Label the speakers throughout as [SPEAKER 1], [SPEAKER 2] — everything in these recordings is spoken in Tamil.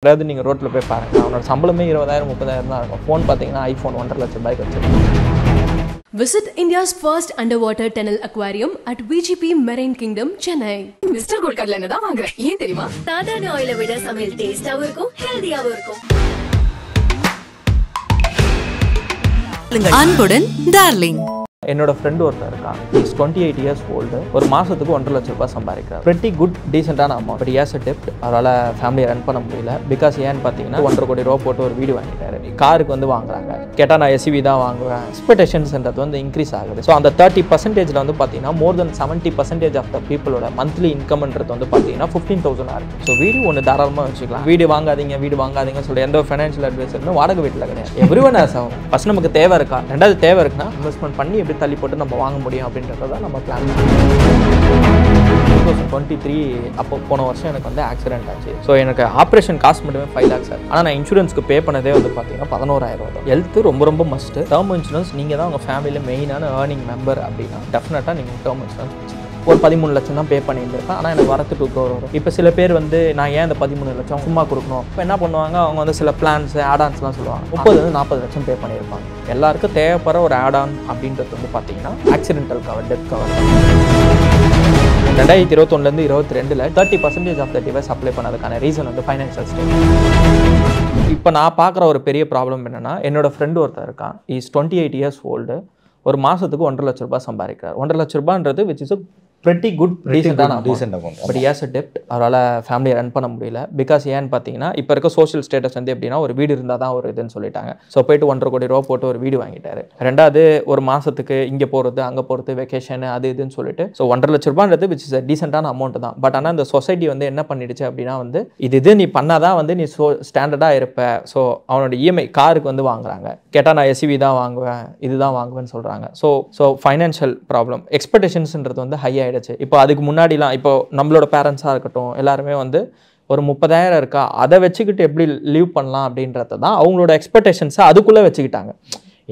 [SPEAKER 1] அதாவது நீங்கள் ரோட்டில் போய் பாருங்கள், அவனோட சம்பளமே 20,000 30,000 தான் இருக்கும். ஃபோன் பார்த்தீங்கன்னா ஐஃபோன் 1.5 லட்சம் ரூபாய்க்கு வச்சிருக்கோம்.
[SPEAKER 2] Visit India's first underwater tunnel aquarium at VGP Marine Kingdom, Chennai.
[SPEAKER 3] Mister கோல்கட்ல என்ன தான் வாங்குறேன் ஏன் தெரியுமா?
[SPEAKER 4] சாதாரண ஆயிலை விட சமையல் டேஸ்டாவும் இருக்கும், ஹெல்தியாவும் இருக்கும்.
[SPEAKER 3] அன்புடன் டார்லிங்.
[SPEAKER 1] என்னோட ஃப்ரெண்டு ஒருத்தர் இருக்கான். Is 28 years old. ஒரு மாதத்துக்கு 1.5 லட்சம் ரூபாய் சம்பாதிக்கிறார். pretty good டீசெண்டான அமௌண்ட். பட் ஏஸ் அ டெப்ட் அவரால் ஃபேமிலியை ரன் பண்ண முடியல. பிகாஸ் ஏன்னு பார்த்தீங்கன்னா 1.5 கோடி ரூபா போட்டு ஒரு வீடு வாங்கிட்டாரு. காருக்கு வந்து வாங்குறாங்க. கேட்டால் நான் எஸ்யூவி தான் வாங்குவேன். எக்ஸ்பெக்டேஷன்ஸ்ன்றது வந்து இன்க்ரீஸ் ஆகுது. ஸோ அந்த 30% வந்து பார்த்தீங்கன்னா மோர் தென் 70% ஆஃப் த பீப்புளோட மந்த்லி இன்கம்ன்றது வந்து பார்த்தீங்கன்னா 15,000 இருக்குது. ஸோ வீடு ஒன்று தாராளமாக வச்சுக்கலாம். வீடு வாங்காதீங்க சொல்லி எந்த ஒரு ஃபைனான்ஷியல் அட்வைசருமே வாடகை வீட்டில் கிடையாது. எவ்ரி ஒன் ஹஸ் ஆகும். ஃபர்ஸ்ட் நமக்கு தேவை இருக்கா, ரெண்டாவது தேவை இருக்குன்னா இன்வெஸ்ட்மெண்ட் பண்ணி எப்படி தள்ளி போட்டு நம்ம வாங்க முடியும் அப்படின்றத தான் நம்ம பிளான் பண்ணுறோம். 2023 அப்போ போன வருஷம் எனக்கு வந்து ஆக்சிடென்ட் ஆச்சு. ஸோ எனக்கு ஆப்ரேஷன் காஸ்ட் மட்டுமே 5 lakhs சார். ஆனால் நான் இன்சூரன்ஸ்க்கு பே பண்ணதே வந்து பார்த்தீங்கன்னா 11,000 தான். ஹெல்த் ரொம்ப மஸ்ட்டு. டேர்ம் இன்சூரன்ஸ் நீங்கள் தான் உங்கள் ஃபேமிலியில் மெயினான ஏர்னிங் மெம்பர் அப்படின்னா டெஃபினட்டாக நீங்கள் டேர்ம் இன்சூரன்ஸ் வச்சுக்கோங்க. ஒரு 13 லட்சம் தான் பே பண்ணியிருந்திருப்பேன். ஆனால் எனக்கு வரத்து 2 crore வரும். இப்போ சில பேர் வந்து நான் ஏன் இந்த 13 லட்சம் சும்மா கொடுக்கணும், இப்போ என்ன பண்ணுவாங்க, அவங்க வந்து சில பிளான்ஸ் ஆடான்ஸ்லாம் சொல்லுவாங்க. 30-40 லட்சம் பே பண்ணியிருப்பாங்க. எல்லாருக்கும் தேவைப்படுற ஒரு ஆடான் அப்படின்றது வந்து பார்த்தீங்கன்னா accidental cover, death cover. 2021 22 30% of the divorce apply பண்ணதுக்கான ரீசன் வந்து ஃபைனான்ஷியல் ஸ்டேட். இப்போ நான் பார்க்குற ஒரு பெரிய ப்ராப்ளம் என்னென்னா, என்னோட ஃப்ரெண்டு ஒருத்தர் இருக்கான். Is 28 years old. ஒரு மாதத்துக்கு 1.5 லட்சம் ரூபாய் சம்பாதிக்கிறார். 1.5 லட்சம் ரூபான்றது விச் இஸ் pretty good டீசெண்டான அமௌண்ட். பட் ஏஸ் அ டெப்ட் அவரால் ஃபேமிலியை ரன் பண்ண முடியல. பிகாஸ் ஏன்னு பார்த்தீங்கன்னா இப்போ இருக்க சோஷியல் ஸ்டேட்டஸ் வந்து எப்படின்னா ஒரு வீடு இருந்தால் தான் ஒரு இதுன்னு சொல்லிட்டாங்க. ஸோ போயிட்டு 1.5 கோடி ரூபா போட்டு ஒரு வீடு வாங்கிட்டாரு. ரெண்டாவது ஒரு மாதத்துக்கு இங்கே போகிறது அங்கே போகிறது வெக்கேஷன் அது இதுன்னு சொல்லிட்டு ஸோ 1.5 லட்சம் ரூபான்றது விச் இஸ் அ டீசெண்டான அமௌண்ட் தான். பட் ஆனால் இந்த சொசைட்டி வந்து என்ன பண்ணிடுச்சு அப்படின்னா வந்து இது நீ பண்ணாதான் வந்து நீ ஸ்டாண்டர்டாக இருப்ப. ஸோ அவனோட இஎம்ஐ காருக்கு வந்து வாங்குறாங்க. கேட்டால் நான் எஸ்யூவி தான் வாங்குவேன், இதுதான் வாங்குவேன்னு சொல்கிறாங்க. ஸோ ஃபைனான்ஷியல் ப்ராப்ளம் எக்ஸ்பெக்டேஷன்ஸ்ன்றது வந்து ஹை ஆகிடுச்சு. இப்போ அதுக்கு முன்னாடிலாம் இப்போ நம்மளோட பேரண்ட்ஸாக இருக்கட்டும் எல்லாருமே வந்து ஒரு 30,000 இருக்கா அதை வச்சுக்கிட்டு எப்படி லீவ் பண்ணலாம் அப்படின்றத தான் அவங்களோட எக்ஸ்பெக்டேஷன்ஸை அதுக்குள்ளே வச்சுக்கிட்டாங்க.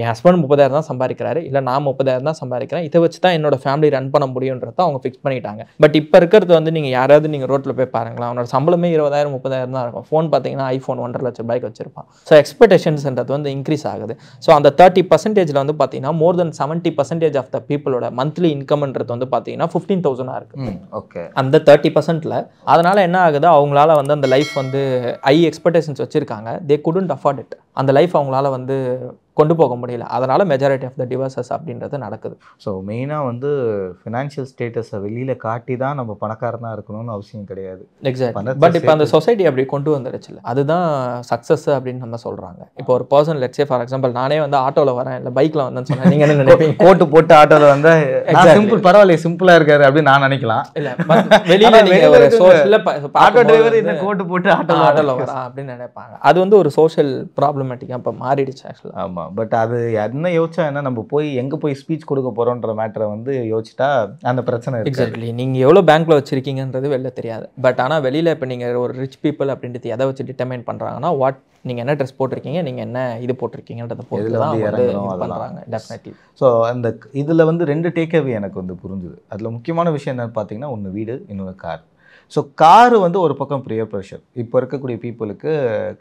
[SPEAKER 1] என் ஹஸ்பண்ட் 30,000 தான் சம்பாதிக்கிறாரு, இல்லை நான் 30,000 தான் சம்பாதிக்கிறேன், இதை வச்சு தான் என்னோட ஃபேமிலி ரன் பண்ண முடியுன்றத அவங்க ஃபிக்ஸ் பண்ணிட்டாங்க. பட் இப்போ இருக்கிறது வந்து நீங்கள் ரோட்டில் போய் பாருங்களேன், அவனோட சம்பளமே 20,000 30,000 தான் இருக்கும். ஃபோன் பார்த்தீங்கன்னா ஐஃபோன் 1.5 லட்சம் ரூபாய்க்கு வச்சிருப்பான். ஸோ எக்ஸ்பெக்டேஷன்ஸ்ன்றது வந்து இன்க்ரீஸ் ஆகுது. ஸோ அந்த 30% வந்து பார்த்தீங்கன்னா மோர் தென் 70% ஆஃப் த பீப்புளோட மந்த்லி இன்கம்ன்றது வந்து பார்த்தீங்கன்னா 15,000 இருக்குது. ஓகே, அந்த 30%ல் அதனால் என்ன ஆகுது, அவங்களால வந்து அந்த லைஃப் வந்து ஹை எக்ஸ்பெக்டேஷன்ஸ் வச்சுருக்காங்க. தே குடன்ட் அஃபோர்ட் இட். அந்த லைஃப் அவங்களால வந்து கொண்டு போக முடியல. அதனால் மெஜாரிட்டி ஆஃப் த டிவோர்சஸ் அப்படின்றது நடக்குது.
[SPEAKER 5] ஸோ மெயினாக வந்து ஃபினான்ஷியல் ஸ்டேட்டஸை வெளியில் காட்டி தான் நம்ம பணக்காரனாக இருக்கணும்னு அவசியம் கிடையாது.
[SPEAKER 1] எக்ஸாக்ட்லி. பட் இப்போ அந்த சொசைட்டி அப்படி கொண்டு வந்துடுச்சுல, அதுதான் சக்ஸஸ் அப்படின்னு நம்ம சொல்கிறாங்க. இப்போ ஒரு பர்சன் லெட்ஸே ஃபார் எக்ஸாம்பிள் நானே வந்து ஆட்டோவில் வரேன் இல்லை பைக்கில் வந்தேன்னு சொன்னேன், நீங்கள் என்ன நினைப்பீங்க?
[SPEAKER 5] கோட்டு போட்டு ஆட்டோவில் வந்து சிம்பிள் பரவாயில்ல சிம்பிளாக இருக்காரு அப்படின்னு நான் நினைக்கலாம்.
[SPEAKER 1] இல்லை வெளியில் நீங்கள் ஒரு சோஷியல்
[SPEAKER 5] ஆட்டோ டிரைவர் இந்த கோட்டு போட்டு
[SPEAKER 1] ஆட்டோவில் வரா அப்படின்னு நினைப்பாங்க. அது வந்து ஒரு சோஷியல் ப்ராப்ளமேட்டிக்காக இப்போ மாறிடுச்சு ஆக்சுவலாக.
[SPEAKER 5] ஆமாம். பட் அது என்ன யோசிச்சா என்ன, நம்ம போய் எங்கே போய் ஸ்பீச் கொடுக்க போகிறோன்ற மேட்டரை வந்து யோசிச்சுட்டா அந்த பிரச்சனை.
[SPEAKER 1] எக்ஸாக்ட்லி. நீங்கள் எவ்வளோ பேங்க்கில் வச்சுருக்கீங்கன்றது வெளில தெரியாது. பட் ஆனால் வெளியில் இப்போ நீங்கள் ஒரு ரிச் பீப்புள் அப்படின்றது எதை வச்சு டிட்டர்மைன் பண்ணுறாங்கன்னா வாட் நீங்கள் என்ன ட்ரெஸ் போட்டிருக்கீங்க, நீங்கள் என்ன இது போட்டிருக்கீங்கன்றத பொறுத்து தான் பண்ணுறாங்க. டெஃபினெட்லி.
[SPEAKER 5] ஸோ அந்த இதில் வந்து 2 டேக்அவே எனக்கு வந்து புரிஞ்சுது. அதில் முக்கியமான விஷயம் என்னென்னு பார்த்தீங்கன்னா, ஒன்று வீடு, இன்னொன்று கார். ஸோ காரு வந்து ஒரு பக்கம் ப்ரியர் ப்ரெஷர். இப்போ இருக்கக்கூடிய பீப்புளுக்கு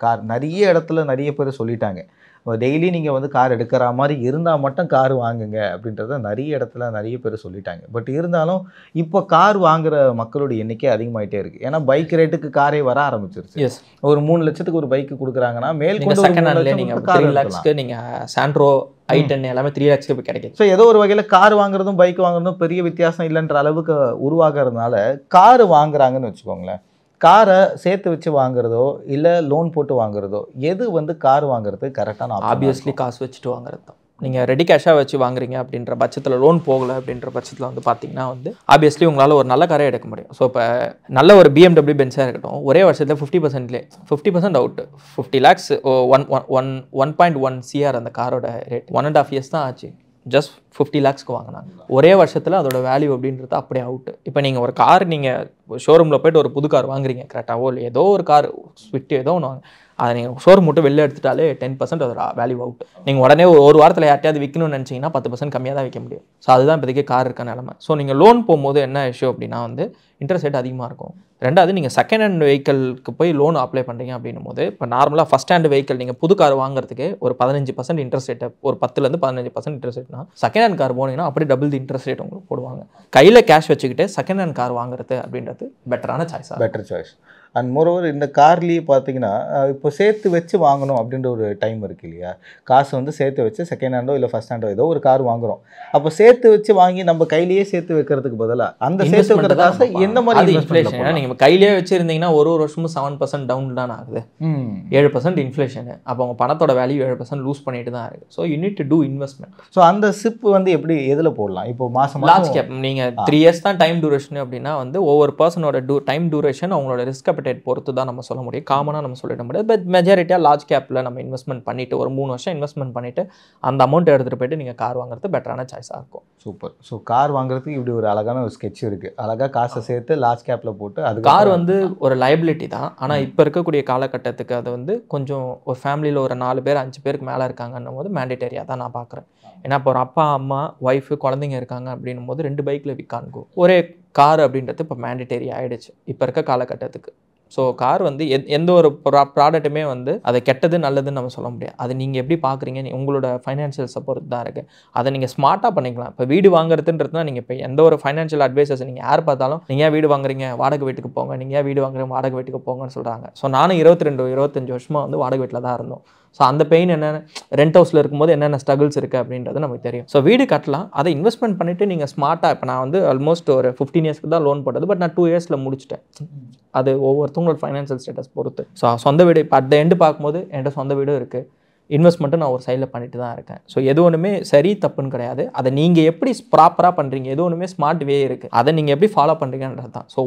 [SPEAKER 5] கார் நிறைய இடத்துல நிறைய பேர் சொல்லிட்டாங்க, டெய்லி நீங்கள் வந்து கார் எடுக்கிற மாதிரி இருந்தால் மட்டும் கார் வாங்குங்க அப்படின்றத நிறைய இடத்துல நிறைய பேர் சொல்லிட்டாங்க. பட் இருந்தாலும் இப்போ கார் வாங்குகிற மக்களுடைய எண்ணிக்கை அதிகமாகிட்டே இருக்குது. ஏன்னா பைக் ரேட்டுக்கு காரே வர ஆரம்பிச்சிருச்சு.
[SPEAKER 1] எஸ்,
[SPEAKER 5] ஒரு 3 லட்சத்துக்கு ஒரு பைக்கு கொடுக்குறாங்கன்னா மேல்
[SPEAKER 1] செகண்ட் ஹேண்ட்லேயே நீங்கள் 3 lakhsக்கு நீங்கள் சாண்ட்ரோ i10 எல்லாமே 3 lakhsக்கு இப்போ கிடைக்குது.
[SPEAKER 5] ஸோ ஏதோ ஒரு வகையில் கார் வாங்குறதும் பைக் வாங்குறதும் பெரிய வித்தியாசம் இல்லைன்ற அளவுக்கு உருவாகிறதுனால கார் வாங்குறாங்கன்னு வச்சுக்கோங்களேன். காரை சேர்த்து வச்சு வாங்குறதோ இல்லை லோன் போட்டு வாங்குறதோ எது வந்து கார் வாங்குறது கரெக்டான?
[SPEAKER 1] ஆப்வியஸ்லி காசு வச்சுட்டு வாங்குறது தான். நீங்கள் ரெடி கேஷாக வச்சு வாங்குறீங்க அப்படின்ற பட்சத்தில், லோன் போகலை அப்படின்ற பட்சத்தில் வந்து பார்த்தீங்கன்னா வந்து ஆப்வியஸ்லி உங்களால் ஒரு நல்ல காரை எடுக்க முடியும். ஸோ இப்போ நல்ல ஒரு BMW பென்ஸாக இருக்கட்டும், ஒரே வருஷத்தில் 50% அவுட் 50 lakhs 1.1 CR அந்த காரோட ரேட் 1.5 years தான் ஆச்சு. ஜஸ்ட் 50 lakhsக்கு வாங்கினாங்க. ஒரே வருஷத்தில் அதோட வேல்யூ அப்படின்றது அப்படியே அவுட்டு. இப்போ நீங்கள் ஒரு கார் நீங்கள் ஷோரூமில் போய்ட்டு ஒரு புது கார் வாங்குறீங்க, கரெக்டாகவோ இல்லை ஏதோ ஒரு கார் ஸ்விஃப்ட் ஏதோ ஒன்று வாங்க, அதை நீங்கள் ஷோரூம் மட்டும் வெளில எடுத்துட்டாலே 10% அதோட வேல்யூ அவுட். நீங்கள் உடனே ஒரு வாரத்தில் யார்ட்டையாவது விற்கணும்னு நினச்சிங்கன்னா 10% கம்மியாக தான் விற்க முடியும். ஸோ அதுதான் இப்போதைக்கு கார் இருக்க நிலமை. ஸோ நீங்கள் லோன் போகும்போது என்ன இஷ்யூ அப்படின்னா வந்து இன்ட்ரெஸ்ட் ரேட் அதிகமாக இருக்கும். ரெண்டாவது நீங்கள் செகண்ட் ஹேண்ட் வெஹிக்கிளுக்கு போய் லோன் அப்ளை பண்ணுறீங்க அப்படின்னும் போது இப்போ நார்மலாக ஃபஸ்ட் ஹேண்ட் வெஹிக்கிள் நீங்கள் புது கார் வாங்குறதுக்கு ஒரு 15% இன்ட்ரெஸ்ட் ரேட்டை, ஒரு 10% 15% இன்ட்ரெஸ்ட் ரேட்னா செகண்ட் ஹேண்ட் கார் போனீங்கன்னா அப்படியே டபுள் தி இன்ட்ரெஸ்ட் ரேட் உங்களுக்கு போடுவாங்க. கையில் கேஷ் வச்சுக்கிட்டு செகண்ட் ஹேண்ட் கார் வாங்குறது அப்படின்றது பெட்டரான சாய்ஸாக.
[SPEAKER 5] Better choice. அண்ட் மோரோவர் இந்த கார்லேயே பார்த்தீங்கன்னா இப்போ சேர்த்து வச்சு வாங்கணும் அப்படின்ற ஒரு டைம் இருக்குது இல்லையா? காசு வந்து சேர்த்து வச்சு செகண்ட் ஹேண்டோ இல்லை ஃபஸ்ட் ஹேண்டோ ஏதோ ஒரு கார் வாங்குகிறோம். அப்போ சேர்த்து வச்சு வாங்கி நம்ம கையிலேயே சேர்த்து வைக்கிறதுக்கு பதிலாக அந்த சேர்த்து வைக்கிற காசை எந்த மாதிரி
[SPEAKER 1] இன்ஃப்ளேஷன் நீங்கள் கையிலேயே வச்சுருந்தீங்கன்னா ஒரு வருஷமும் 7% டவுன் தான் ஆகுது, 7% இன்ஃப்ளேஷனு. அப்போ உங்கள் பணத்தோட வேல்யூ 7% லூஸ் பண்ணிட்டு தான் இருக்குது. So you need to do investment.
[SPEAKER 5] So அந்த சிப் வந்து எப்படி எதில் போடலாம்? இப்போ மாதம்
[SPEAKER 1] லார்ஜ் கேப் நீங்கள் 3 years தான் டைம் டூரேஷன் அப்படின்னா வந்து ஒவ்வொரு பர்சனோட டைம் டூரேஷன் அவங்களோட ரிஸ்க் பொறுத்து தான் நம்ம சொல்ல முடியும். காமனாக நம்ம சொல்லிட முடியாது. பட் மெஜாரிட்டியாக லார்ஜ் கேப்பில் நம்ம இன்வெஸ்ட்மெண்ட் பண்ணிவிட்டு ஒரு 3 வருஷம் இன்வெஸ்ட்மெண்ட் பண்ணிவிட்டு அந்த அமௌண்ட் எடுத்துகிட்டு போய்ட்டு நீங்கள் கார் வாங்குறது பெட்டரான சாய்ஸாக இருக்கும்.
[SPEAKER 5] சூப்பர். ஸோ கார் வாங்குறதுக்கு இப்படி ஒரு அழகான ஒரு ஸ்கெட்ச் இருக்குது. அழகாக காசை சேர்த்து லார்ஜ் கேப்பில் போட்டு அது
[SPEAKER 1] கார் வந்து ஒரு லைபிலிட்டி தான். ஆனால் இப்போ இருக்கக்கூடிய காலகட்டத்துக்கு அது வந்து கொஞ்சம் ஒரு ஃபேமிலியில் ஒரு 4 பேர் 5 பேருக்கு மேலே இருக்காங்கன்னும் போது மேண்டேட்டரியாக தான் நான் பார்க்குறேன். ஏன்னா இப்போ ஒரு அப்பா அம்மா ஒய்ஃபு குழந்தைங்க இருக்காங்க அப்படின்னும் போது 2 பைக்கில் விற்கானுக்கும் ஒரே கார் அப்படின்றது இப்போ மேண்டேட்டரி ஆகிடுச்சு இப்போ இருக்க காலகட்டத்துக்கு. ஸோ கார் வந்து எந்த ஒரு ப்ராடக்ட்டுமே வந்து அதை கெட்டது நல்லதுன்னு நம்ம சொல்ல முடியாது. அது நீங்கள் எப்படி பார்க்குறீங்க, உங்களோட ஃபைனான்ஷியல்ஸை பொறுத்து தான் இருக்குது. அதை நீங்கள் ஸ்மார்ட்டாக பண்ணிக்கலாம். இப்போ வீடு வாங்குறதுன்றதுனா நீங்கள் இப்போ எந்த ஒரு ஃபைனான்ஷியல் அட்வைசர்ஸ் நீங்கள் யார் பார்த்தாலும் நீங்கள் ஏன் வீடு வாங்குறீங்க, வாடகை வீட்டுக்கு போங்க, நீங்கள் ஏன் வீடு வாங்குறீங்க, வாடகை வீட்டுக்கு போங்கன்னு சொல்கிறாங்க. ஸோ நானும் 22-25 வருஷமாக வந்து வாடகை வீட்டில் தான் இருந்தோம். ஸோ அந்த பெயின் என்னென்ன, ரெண்ட் ஹவுஸில் இருக்கும்போது என்னென்ன ஸ்ட்ரகிள்ஸ் இருக்குது அப்படின்றது நமக்கு தெரியும். ஸோ வீடு கட்டலாம், அதை இன்வெஸ்ட்மெண்ட் பண்ணிவிட்டு நீங்கள் ஸ்மார்ட்டாக. இப்போ நான் வந்து ஆல்மோஸ்ட் ஒரு 15 yearsக்கு தான் லோன் போட்டது. பட் நான் 2 yearsல முடிச்சிட்டேன். அது ஒவ்வொருத்தவங்களோட ஃபைனான்ஷியல் ஸ்டேட்டஸ் பொறுத்து. ஸோ சொந்த வீடு இப்போ அட் த எண்டு பார்க்கும்போது என்கிட்ட சொந்த வீடும் இருக்குது, இன்வெஸ்ட்மெண்ட்டும் நான் ஒரு சைடில் பண்ணிட்டு தான் இருக்கேன். ஸோ எது ஒன்றுமே சரி தப்புன்னு கிடையாது. அதை நீங்கள் எப்படி ப்ராப்பராக பண்ணுறீங்க, எது ஒன்றுமே ஸ்மார்ட் வே இருக்குது, அதை நீங்கள் எப்படி ஃபாலோ பண்ணுறீங்கன்றது தான். ஸோ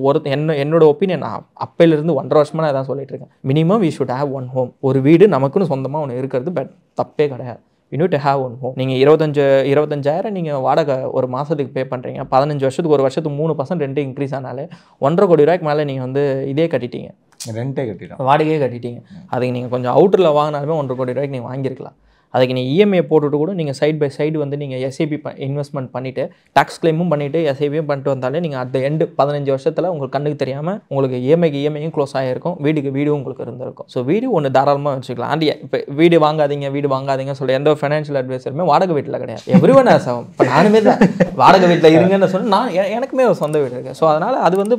[SPEAKER 1] என்னோட ஒப்பீனியன், நான் அப்பையிலேருந்து 1.5 வருஷமாக நான் தான் சொல்லிட்டு இருக்கேன். Minimum we should have 1 home. ஒரு வீடு நமக்குன்னு சொந்தமாக ஒன்று இருக்கிறது தப்பே கிடையாது. You need to have 1 home. நீங்கள் 25,000 நீங்கள் வாடகை ஒரு மாதத்துக்கு பே பண்ணுறீங்க. 15 வருஷத்துக்கு ஒரு வருஷத்துக்கு 3% ரெண்டு இன்க்ரீஸ் ஆனாலே 1.5 கோடி ரூபாய்க்கு மேலே நீங்கள் வந்து இதே கட்டிட்டீங்க,
[SPEAKER 5] ரெண்டே கட்டிட்டோம்,
[SPEAKER 1] வாடகையே கட்டிட்டீங்க. அதுக்கு நீங்கள் கொஞ்சம் அவுட்டரில் வாங்கினாலுமே 1.5 கோடி ரூபாய்க்கு நீங்கள் வாங்கியிருக்கலாம். அதுக்கு நீங்கள் இஎம்ஐ போட்டுட்டு கூட நீங்கள் சைட் பை சைடு வந்து நீங்கள் எஸ்ஐபி இன்வெஸ்ட்மெண்ட் பண்ணிவிட்டு டாக்ஸ் கிளைமும் பண்ணிவிட்டு எஸ்ஐபியும் பண்ணிட்டு வந்தாலே நீங்கள் அட் த எண்டு 15 வருஷத்தில் உங்களுக்கு கண்ணுக்கு தெரியாமல் உங்களுக்கு இஎம்ஐயும் க்ளோஸ் ஆகிருக்கும், வீடும் உங்களுக்கு இருந்திருக்கும். ஸோ வீடு ஒன்று தாராளமாக வச்சுக்கலாம். அண்ட் இப்போ வீடு வாங்காதீங்க சொல்லி எந்த ஒரு ஃபைனான்ஷியல் அட்வைசருமே வாடகை வீட்டில் கிடையாது. Everyone has home. இப்போ நானுமே தான் வாடகை வீட்டில் இருங்கன்னு சொன்னால் எனக்குமே ஒரு சொந்த வீடு இருக்குது. ஸோ அதனால் அது வந்து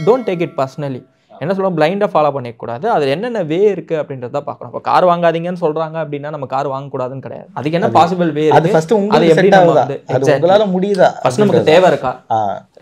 [SPEAKER 1] டோன்ட் டேக் இட் பர்சனலி. என்ன சொல்லுவோம், பிளைண்டாக ஃபாலோ பண்ணிக்கூடாது. அதில் என்னென்ன வே இருக்குது அப்படின்றத பார்க்கணும். இப்போ கார் வாங்காதீங்கன்னு சொல்கிறாங்க அப்படின்னா நம்ம கார் வாங்கக்கூடாதுன்னு கிடையாது. அதுக்கு என்ன பாசிபிள் வே
[SPEAKER 5] அது ஃபர்ஸ்ட் உங்களுக்கு செட் ஆகுதா, அது உங்களால முடியுதா,
[SPEAKER 1] ஃபர்ஸ்ட் நமக்கு தேவை இருக்கா,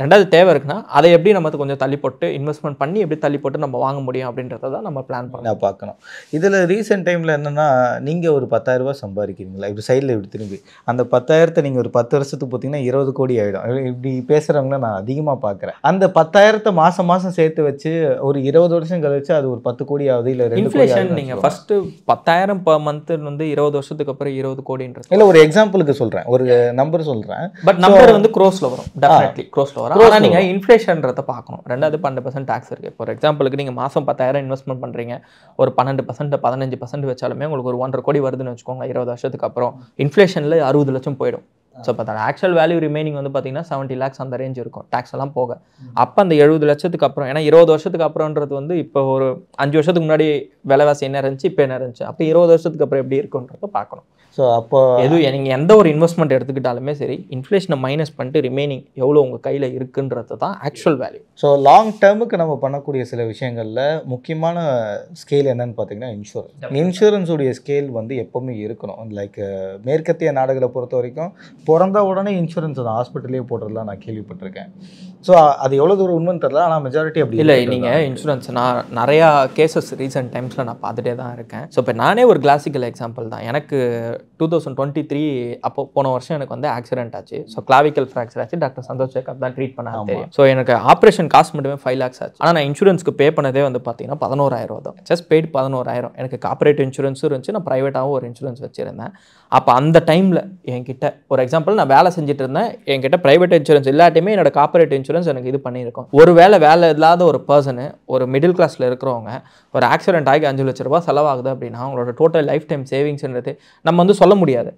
[SPEAKER 1] ரெண்டாவது தேவை இருக்குன்னா அதை எப்படி நம்ம கொஞ்சம் தள்ளி போட்டு இன்வெஸ்ட்மெண்ட் பண்ணி எப்படி தள்ளி போட்டு நம்ம வாங்க முடியும் அப்படின்றத தான் நம்ம பிளான் பண்ண பார்க்கணும்.
[SPEAKER 5] இதில் ரீசெண்ட் டைமில் என்னென்னா, நீங்கள் ஒரு 10,000 ரூபாய் சம்பாதிக்கிறீங்களா, இப்படி சைடில் இப்படி திரும்பி அந்த 10,000 நீங்கள் ஒரு 10 வருஷத்துக்கு பார்த்தீங்கன்னா 20 கோடி ஆகிடும். இப்படி பேசுகிறவங்கள நான் அதிகமாக பார்க்குறேன். அந்த 10,000 மாதம் சேர்த்து வச்சு ஒரு 20 வருஷம் கழிச்சு அது ஒரு 10 கோடி ஆகுது, இல்லை 2
[SPEAKER 1] இன்ஃப்ளேஷன். நீங்கள் ஃபஸ்ட்டு 10,000 per month வந்து 20 வருஷத்துக்கு அப்புறம் 20 கோடின்றது
[SPEAKER 5] இல்லை, ஒரு எக்ஸாம்பிளுக்கு சொல்கிறேன், ஒரு நம்பர் சொல்கிறேன்.
[SPEAKER 1] பட் நம்பர் வந்து க்ரோஸில் வரும், டெஃபினெட்லி க்ரோஸில் வரும். ஆனால் நீங்கள் இன்ஃப்ளேஷன்றதை பார்க்கணும். ரெண்டாவது 12% டேக்ஸ் இருக்குது. ஃபார் எக்ஸாம்பிளுக்கு நீங்கள் மாதம் 10,000 இன்வெஸ்ட்மெண்ட் பண்ணுறீங்க, ஒரு 12% 15% வச்சாலுமே உங்களுக்கு ஒரு 1.5 கோடி வருதுன்னு வச்சுக்கோங்க. 20 வருஷத்துக்கு அப்புறம் இன்ஃப்ளேஷனில் 60 லட்சம் போயிடும். ஸோ இப்போ அந்த ஆக்சுவல் வேல்யூ ரிமைனிங் வந்து பார்த்தீங்கன்னா 70 lakhs அந்த ரேஞ்ச் இருக்கும், டேக்ஸ் எல்லாம் போக. அப்போ அந்த 70 லட்சத்துக்கு அப்புறம், ஏன்னா 20 வருஷத்துக்கு அப்புறம்ன்றது வந்து இப்போ ஒரு 5 வருஷத்துக்கு முன்னாடி விலைவாசி என்ன இருந்துச்சு, இப்போ என்ன இருந்துச்சு, அப்போ 20 வருஷத்துக்கு அப்புறம் எப்படி இருக்குன்றத பார்க்கணும்.
[SPEAKER 5] ஸோ அப்போ
[SPEAKER 1] நீங்கள் எந்த ஒரு இன்வெஸ்ட்மெண்ட் எடுத்துக்கிட்டாலுமே சரி, இன்ஃப்ளேஷனை மைனஸ் பண்ணிட்டு ரிமைனிங் எவ்வளோ உங்கள் கையில் இருக்குன்றது தான் ஆக்சுவல் வேல்யூ.
[SPEAKER 5] ஸோ லாங் டேர்முக்கு நம்ம பண்ணக்கூடிய சில விஷயங்களில் முக்கியமான ஸ்கேல் என்னன்னு பார்த்தீங்கன்னா இன்சூரன்ஸுடைய ஸ்கேல் வந்து எப்போவுமே இருக்கணும். லைக் மேற்கத்திய நாடுகளை பொறுத்த வரைக்கும் பிறந்த உடனே இன்சூரன்ஸ் தான் ஹாஸ்பிட்டலே போடுறதுலாம் நான் கேள்விப்பட்டிருக்கேன். ஸோ அது எவ்வளோ தூரம் உண்மைன்னு தெரியல, ஆனால் மெஜாரிட்டி அப்படி
[SPEAKER 1] இல்லை. நீங்கள் இன்சூரன்ஸ் நான் நிறையா கேசஸ் ரீசெண்ட் டைம்ஸில் நான் பார்த்துட்டே தான் இருக்கேன். ஸோ இப்போ நானே ஒரு கிளாசிக்கல் எக்ஸாம்பிள் தான். எனக்கு 2023 அப்போ போன வருஷம் எனக்கு வந்து ஆக்சிடென்ட் ஆச்சு. ஸோ கிளாவிக்கல் ஃப்ராக்சர் ஆச்சு. டாக்டர் சந்தோஷ் சேகர் தான் ட்ரீட் பண்ண தெரியும். ஸோ எனக்கு ஆப்ரேஷன் காஸ்ட் மட்டுமே 5 lakhs ஆச்சு. ஆனால் நான் இன்சூரன்ஸ்க்கு பே பண்ணதே வந்து பார்த்தீங்கன்னா 11,000 தான். Just paid 11,000. எனக்கு கார்பரேட் இன்சூரன்ஸும் இருந்துச்சு, நான் ப்ரைவேட்டாகவும் ஒரு இன்சூரன்ஸ் வச்சுருந்தேன். அப்போ அந்த டைமில் என்கிட்ட ஒரு எக்ஸாம்பிள் எக்ஸாம்பிள் நான் வேலை செஞ்சுட்டு இருந்தேன், என்கிட்ட ப்ரைவேட் இன்சூரன்ஸ் இல்லாட்டியுமே என்னோட கார்பரேட் இன்சூரன்ஸ் எனக்கு இது பண்ணியிருக்கோம். ஒரு வேலை இல்லாத ஒரு பர்சனு, ஒரு மிடில் கிளாஸில் இருக்கிறவங்க ஒரு ஆக்சிடென்ட் ஆகி 5 லட்ச ரூபா செலவாகுது அப்படின்னா அவங்களோட டோட்டல் லைஃப் டைம் சேவிங்ஸ்ன்றது நம்ம வந்து சொல்ல முடியாது.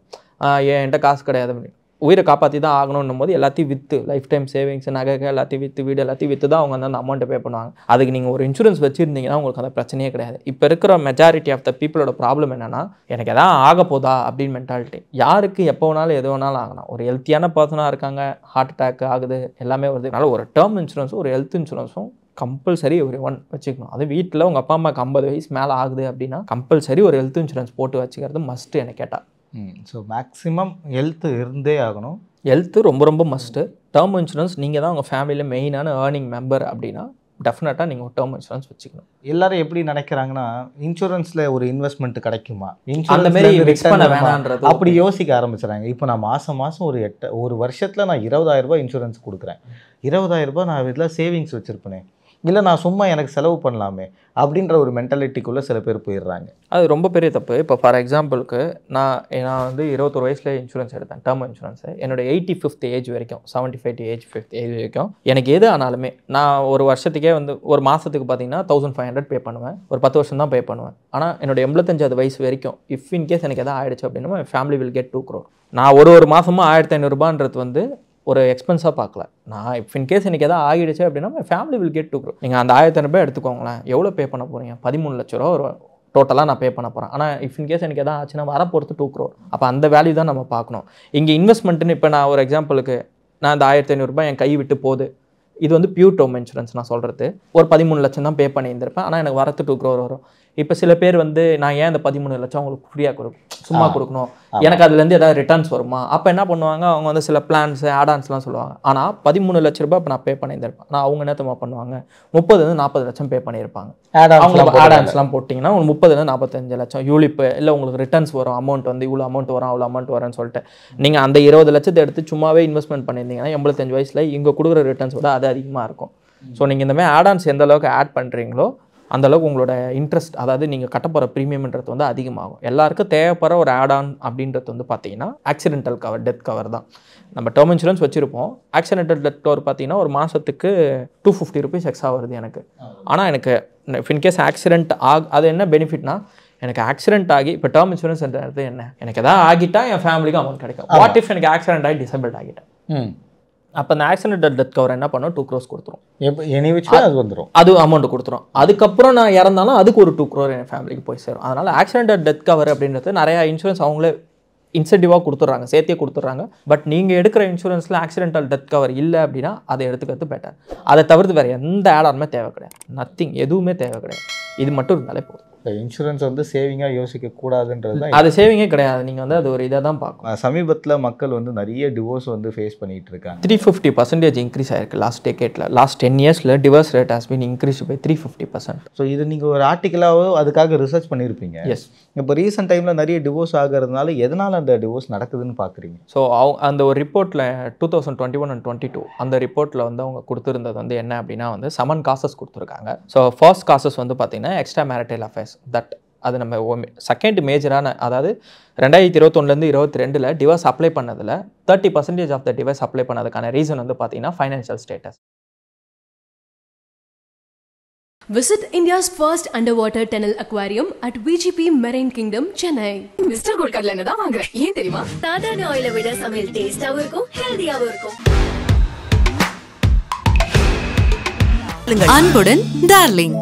[SPEAKER 1] என்கிட்ட காசு கிடையாது அப்படின்னு, உயிரை காப்பாற்றி தான் ஆகணும்னும் போது எல்லாத்தையும் விற்று லைஃப் டைம் சேவிங்ஸ் நகை எல்லாத்தையும் விற்று வீடு எல்லாத்தையும் விற்று தான் அவங்க வந்து அந்த அமௌண்ட்டை பே பண்ணுவாங்க. அதுக்கு நீங்கள் ஒரு இன்சூரன்ஸ் வச்சுருந்தீங்கன்னா உங்களுக்கு அந்த பிரச்சனையே கிடையாது. இப்போ இருக்கிற மெஜாரிட்டி ஆஃப் த பீப்புளோட ப்ராப்ளம் என்னென்னா, எனக்கு எதாவது ஆக போதா அப்படின்னு மென்டாலிட்டி. யாருக்கு எப்போ வேணாலும் எது வேணாலும் ஆகணும். ஒரு ஹெல்த்தியான பர்சனாக இருக்காங்க, ஹார்ட் அட்டாக் ஆகுது, எல்லாமே வருது. அதனால் ஒரு டேர்ம் இன்சூரன்ஸும் ஒரு ஹெல்த் இன்சூரன்ஸும் கம்பல்சரி ஒரு ஒன் வச்சுக்கணும். அது வீட்டில் உங்கள் அப்பா அம்மாவுக்கு 50 வயசு மேலே ஆகுது அப்படின்னா கம்பல்சரி ஒரு ஹெல்த் இன்சூரன்ஸ் போட்டு வச்சுக்கிறது மஸ்ட்டு எனக்கு கேட்டால்.
[SPEAKER 5] ஸோ மேக்ஸிமம் ஹெல்த் இருந்தே ஆகணும்.
[SPEAKER 1] ஹெல்த்து ரொம்ப ரொம்ப மஸ்ட்டு. டேர்ம் இன்சூரன்ஸ் நீங்கள் தான் உங்கள் ஃபேமிலியில் மெயினான ஏர்னிங் மெம்பர் அப்படின்னா டெஃபினட்டாக நீங்கள் ஒரு டேர்ம் இன்சூரன்ஸ் வச்சுக்கணும்.
[SPEAKER 5] எல்லாரும் எப்படி நினைக்கிறாங்கன்னா, இன்சூரன்ஸில் ஒரு இன்வெஸ்ட்மெண்ட் கிடைக்குமா,
[SPEAKER 1] அந்த மாதிரி மிக்ஸ் பண்ண வேணான்றது
[SPEAKER 5] அப்படி யோசிக்க ஆரம்பிச்சுறாங்க. இப்போ நான் மாதம் ஒரு வருஷத்தில் நான் 20,000 ரூபாய் இன்சூரன்ஸ் கொடுக்குறேன். 20,000 ரூபாய் நான் வீட்டில் சேவிங்ஸ் வச்சுருப்பேனே, இல்லை நான் சும்மா எனக்கு செலவு பண்ணலாமே அப்படின்ற ஒரு மென்டாலிட்டிக்குள்ளே சில பேர் போயிடுறாங்க. அது
[SPEAKER 1] ரொம்ப பெரிய தப்பு. இப்போ ஃபார் எக்ஸாம்பிளுக்கு நான் வந்து 21 வயசில் இன்சூரன்ஸ் எடுத்தேன், டேர்ம் இன்சூரன்ஸு. என்னோட 85th ஏஜ் வரைக்கும், 75 to 85th ஏஜ் வரைக்கும் எனக்கு எது ஆனாலுமே நான் ஒரு வருஷத்துக்கே வந்து ஒரு மாதத்துக்கு பார்த்தீங்கன்னா 1500 பே பண்ணுவேன். ஒரு 10 வருஷம் தான் பே பண்ணுவேன். ஆனால் என்னோட 85வது வயசு வரைக்கும் இஃப் இன்கேஸ் எனக்கு எதாவது ஆகிடுச்சு அப்படின்னா என் ஃபேமிலி வில் கெட் 2 crore. நான் ஒரு மாதமாக 1500 ரூபான்றது வந்து ஒரு எக்ஸ்பென்ஸாக பார்க்கல. நான் இஃப் இன்கேஸ் எனக்கு எதாவது ஆகிடுச்சு அப்படின்னா ஃபேமிலி வில் கெட் 2 crore. நீங்கள் அந்த 1500 ரூபாய் எடுத்துக்கோங்களேன், எவ்வளோ பே பண்ண போகிறீங்க? 13 லட்ச ரூபா ஒரு டோட்டலாக நான் பே பண்ண போகிறேன். ஆனால் இஃப் இன்கேஸ் எனக்கு எதாவது ஆச்சுன்னா வரப்போகிறது 2 crore. அப்போ அந்த வேல்யூ தான் நம்ம பார்க்கணும். இங்கே இன்வெஸ்ட்மெண்ட்டுன்னு இப்போ நான் ஒரு எக்ஸாம்பிளுக்கு நான் அந்த 1500 ரூபாய் என் கை விட்டு போகுது, இது வந்து பியூர் டேர்ம் இன்சூரன்ஸ் நான் சொல்கிறது. ஒரு 13 லட்சம் தான் பே பண்ணியிருந்திருப்பேன், ஆனால் எனக்கு வரத்து 2 crore வரும். இப்போ சில பேர் வந்து நான் ஏன் இந்த 13 லட்சம் அவங்களுக்கு ஃப்ரீயாக சும்மா கொடுக்கணும், எனக்கு அதுலேருந்து ஏதாவது ரிட்டர்ன்ஸ் வருமா? அப்போ என்ன பண்ணுவாங்க, அவங்க வந்து சில பிளான்ஸ் ஆடான்ஸ்லாம் சொல்லுவாங்க. ஆனால் 13 லட்ச ரூபாய் இப்போ நான் பே பண்ணியிருந்திருப்பேன், நான் அவங்க என்னத்தமா பண்ணுவாங்க 30-40 லட்சம் பே பண்ணியிருப்பாங்க. அவங்க ஆடான்ஸ்லாம் போட்டிங்கன்னா ஒரு 30-45 லட்சம் யூலிப்பு இல்லை உங்களுக்கு ரிட்டர்ன்ஸ் வரும், அமௌண்ட் வந்து இவ்வளோ அமௌண்ட் வரும் அவ்வளோ அமௌண்ட் வரும்னு சொல்லிட்டு நீங்கள் அந்த 20 லட்சத்தை எடுத்து சும்மாவே இன்வெஸ்ட்மெண்ட் பண்ணியிருந்தீங்கன்னா 85 வயசில் இங்கே கொடுக்குற ரிட்டர்ன்ஸ் விட அது அதிகமாக இருக்கும். ஸோ நீங்கள் இந்த மாதிரி ஆடான்ஸ் எந்த அளவுக்கு ஆட் பண்ணுறீங்களோ அந்தளவுக்கு உங்களோட இன்ட்ரெஸ்ட், அதாவது நீங்கள் கட்டப்போகிற ப்ரீமியம்ன்றது வந்து அதிகமாகும். எல்லாருக்கும் தேவைப்படுற ஒரு ஆட் ஆன் அப்படின்றது வந்து பார்த்தீங்கன்னா ஆக்சிடென்டல் கவர், டெத் கவர் தான். நம்ம டேர்ம் இன்சூரன்ஸ் வச்சுருப்போம், ஆக்சிடென்டல் டெத் கவர் பார்த்தீங்கன்னா ஒரு மாதத்துக்கு 250 rupees எக்ஸ்ட்ரா வருது எனக்கு. ஆனால் எனக்கு இன்கேஸ் ஆக்சிடென்ட் அது என்ன பெனிஃபிட்னா, எனக்கு ஆக்சிடென்ட் ஆகி இப்போ டேர்ம் இன்சூரன்ஸ்ன்றது என்ன, எனக்கு எதாவது ஆகிட்டா என் ஃபேமிலிக்கு அமௌண்ட் கிடைக்கும். வாட் இஃப் எனக்கு ஆக்சிடென்ட் ஆகி டிசபிள்ட் ஆகிட்டேன், அப்போ அந்த ஆக்சிடென்டல் டெத் கவர் என்ன பண்ணும் 2 crore கொடுத்துரும்.
[SPEAKER 5] அது வந்துடும்,
[SPEAKER 1] அது அமௌண்ட் கொடுத்துரும். அதுக்கப்புறம் நான் இறந்தாலும் அதுக்கு ஒரு 2 crore என் ஃபேமிலிக்கு போய் சேரும். அதனால் ஆக்சிடென்டல் டெத் கவர் அப்படின்றது நிறையா இன்சூரன்ஸ் அவங்களே இன்சென்டிவாக கொடுத்துட்றாங்க, சேர்த்தே கொடுத்துட்றாங்க. பட் நீங்கள் எடுக்கிற இன்சூரன்ஸில் ஆக்சிடென்டல் டெத் கவர் இல்லை அப்படின்னா அதை எடுத்துக்கிறது பெட்டர். அதை தவிர்த்து வேறு எந்த ஆடானுமே தேவை கிடையாது, நத்திங், எதுவுமே தேவை கிடையாது. இது மட்டும் இருந்தாலே போதும்.
[SPEAKER 5] இன்சூரன்ஸ் வந்து சேவிங்காக யோசிக்கக்கூடாதுன்றது தான்.
[SPEAKER 1] அது சேவிங்கே கிடையாது, நீங்கள் வந்து அது ஒரு இதாக தான் பார்க்கணும்.
[SPEAKER 5] சமீபத்தில் மக்கள் வந்து நிறைய டிவோர்ஸ் வந்து ஃபேஸ் பண்ணிகிட்டு இருக்காங்க.
[SPEAKER 1] 350% இன்க்ரீஸ் ஆயிருக்கு லாஸ்ட் டெக்கேட்டில். லாஸ்ட் 10 yearsல divorce rate has been increase by 350%.
[SPEAKER 5] So இது நீங்கள் ஒரு ஆர்டிக்கலாகவோ அதுக்காக ரிசர்ச் பண்ணியிருப்பீங்க.
[SPEAKER 1] எஸ்.
[SPEAKER 5] இப்போ ரீசெண்ட் டைமில் நிறைய டிவோர்ஸ் ஆகிறதுனால எதனால் அந்த டிவோர்ஸ் நடக்குதுன்னு பார்க்குறீங்க?
[SPEAKER 1] ஸோ அந்த ஒரு ரிப்போர்ட்டில் 2021 and 22 அந்த ரிப்போர்ட்டில் வந்து அவங்க கொடுத்துருந்தது வந்து என்ன அப்படின்னா வந்து 7 காசஸ் கொடுத்துருக்காங்க. ஸோ ஃபர்ஸ்ட் காசஸ் வந்து பார்த்தீங்கன்னா எக்ஸ்ட்ரா மேரிட்டல் அஃபேர்ஸ். தட் அது நம்ம செகண்ட் மேஜரான, அதாவது 2021 22 டிவோர்ஸ் அப்ளை பண்ணதில் 30% ஆஃப் த டிவோர்ஸ் அப்ளை பண்ணதுக்கான ரீசன் வந்து பார்த்தீங்கன்னா financial status.
[SPEAKER 2] Visit India's first underwater tunnel aquarium at VGP Marine Kingdom, Chennai.
[SPEAKER 3] Mister Gold கடலை எண்ணெய் தான் வாங்குறேன். ஏன் தெரியுமா?
[SPEAKER 4] சாதாரண ஆயிலை விட சமையல் டேஸ்டாவும் இருக்கும், ஹெல்தியாவும் இருக்கும்.
[SPEAKER 3] அன்புடன் டார்லிங்.